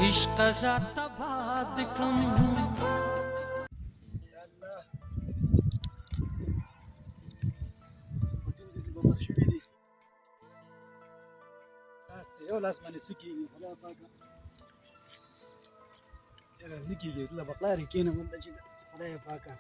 عشق ذات باد کم یو لاس باندې څه کېږي خدای پاکه یاره نه کېږي له بقلارې کښېنم دلته چې خدای پاکه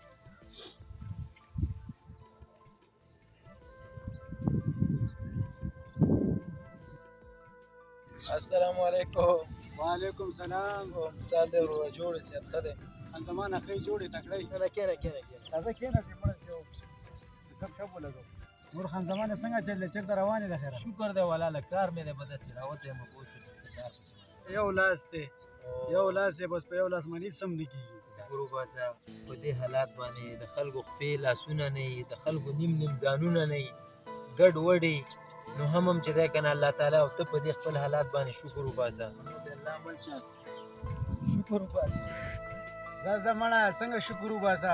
السلام علیکم. وعلیکم سلام. مثال دی وروره جوړ یې صحت ښه دی؟ خان زمان ښه یې جوړې تکړه یې کېنه تازه کښېنه چې مړه چې کب شپ ولګو نور خان زمانه څنګه چل دی چېرته روانې ده خیره شکر دی ولاله کار مې دی به داسې راوتی یم پوه شوې څه کار پسې یو لاس دی یو لاس دی بس په یو لاس باندې هېڅ هم نه کېږي ګورو باسه په دې حالات باندې د خلکو خپې لاسونه نه وي د خلکو نیم ځانونه نه وي ګډ وډې نو هم چې دی که نه الله تعالی او ته په دې خپل حالات باندې شکر وباسه شکر وباسه ځه مړه څنګه شکر وباسه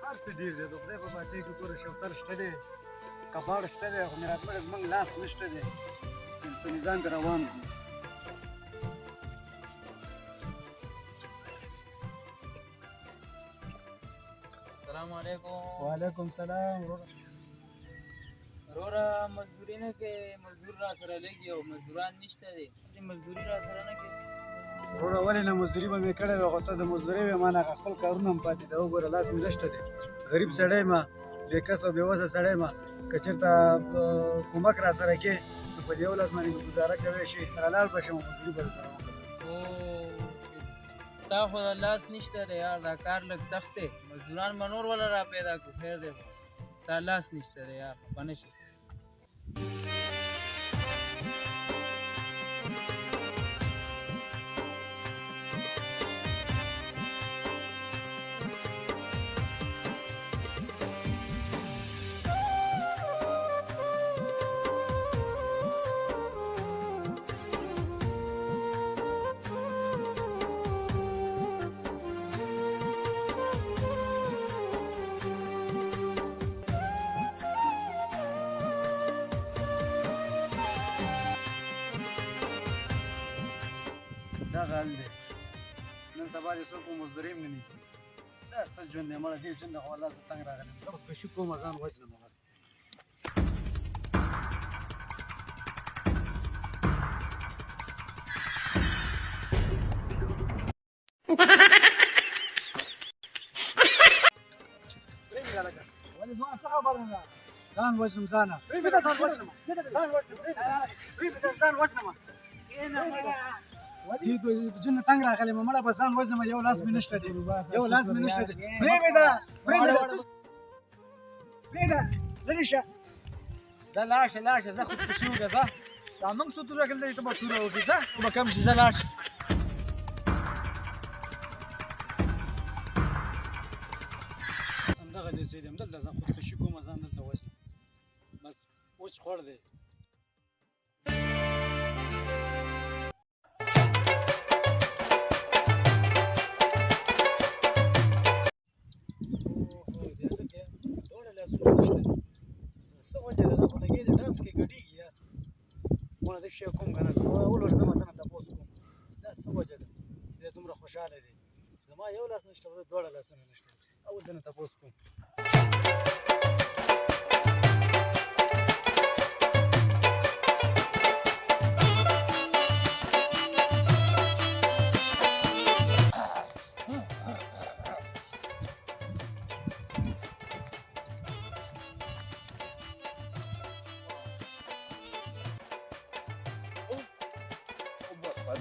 هر څه ډېر دی د خدای په باچۍ کې ګوره شوتر شته دی کباړ شته دی خو میراتمړ زموږ لاس نشته دی په نظام کې روان دي السلام علیکم. وعلیکم سلام وروره مزدوري نه کوې مزدور را سره لږ او مزدوران نشته دی دې مزدوري را سره نه کوې وروره ولې نه مزدوري به مې کړې وه خو ته د مزدورۍ وې ما نه خپل کارونه هم پاتې ده وګوره لاس مې نشته دی غریب سړی یم بې کس او بې وسه سړی یم که چېرته کومک را سره کې نو په دې یو لاس باندې ګزاره کوی شي حلال به شم مزدوري به سره وکړم ستا خو د لاس نشته دی یار دا کار لږ سخت دی مزدوران به نور وله را پیدا کړو خیر دی ستا لاس نشته دی یار خفه نه شي دغه حال دی نن سبا دې څوک مزدوري هم نه نیسي دا څه ژوند دی مړه دې ژوند خو الله ته تنګ راغلی زه به کشي کوم ځان وژنم بس ولې زما څه خبره ده ځان وژنم ځانه ځان وژنم جن تنګ راغلی مې مړه به ځان وژنم یو لاس مې نشته دی یو لاس مې نشته دی پرېږده لرې شه ځه لاړ شه ځه خودکشي وکړه ځه دا موږ څو توره کړل ته به توره وکړې ځه خو به کم شي ځه لاړ شه همدغه دې ځای دی همدلته ځه خودکشي کوم ځان دلته وژنم بس وچ خوړ دی شي کوم کنه اول ورځ ما ته تاسو کوم دا څه وجه ده دې دومره خوشاله دي زما یو لاس نشته دوه لاسونه نشته اول دنه تاسو کوم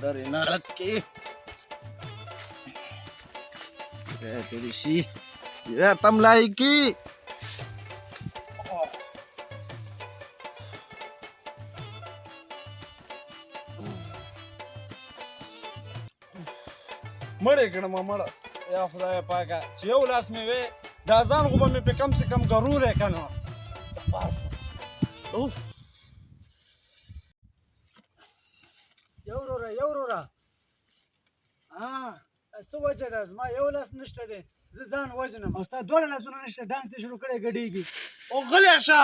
در نارت کی तेरी सी ये तमलाई की مړې کړم مړه یا خدای پاکه چې یو لاس مې وې دا ځان خو به مې په کم سے کم غرور یې که نه یو وروره څه وجه ده زما یو لاس نشته دی زه ځان وژنم او ستا دواړه لاسونه نشته ډانس دې شروع کړی ګډېږي او غلی شه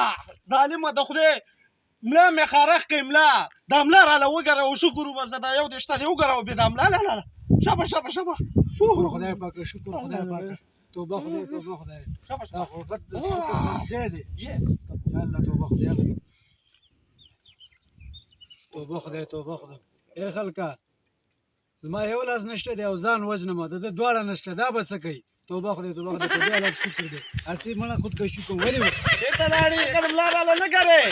ظالمه د خدای ملا مې خارخ کړې ملا دا ملا راله وګوره او شکر وباسه دا یو دې شته دی وګوره او بې دا ملا لا لا شابه شابه شابه شکر خدای پاک شکر خدای پاک توبه خدای توبه خدای شابه دا خو غټ د شکر ځای دی یس یا الله توبه خدای الله توبه خدای توبه خدای ای خلکا زما یو لاس نشته دی او ځان وزنم د ده دواړه نشته دا به څه کوي توبه خدای توبه خدای په دې حالت شکر دی هسې مړه خودکشي کوم ولې دې ته لاړې ملا راله نه کرې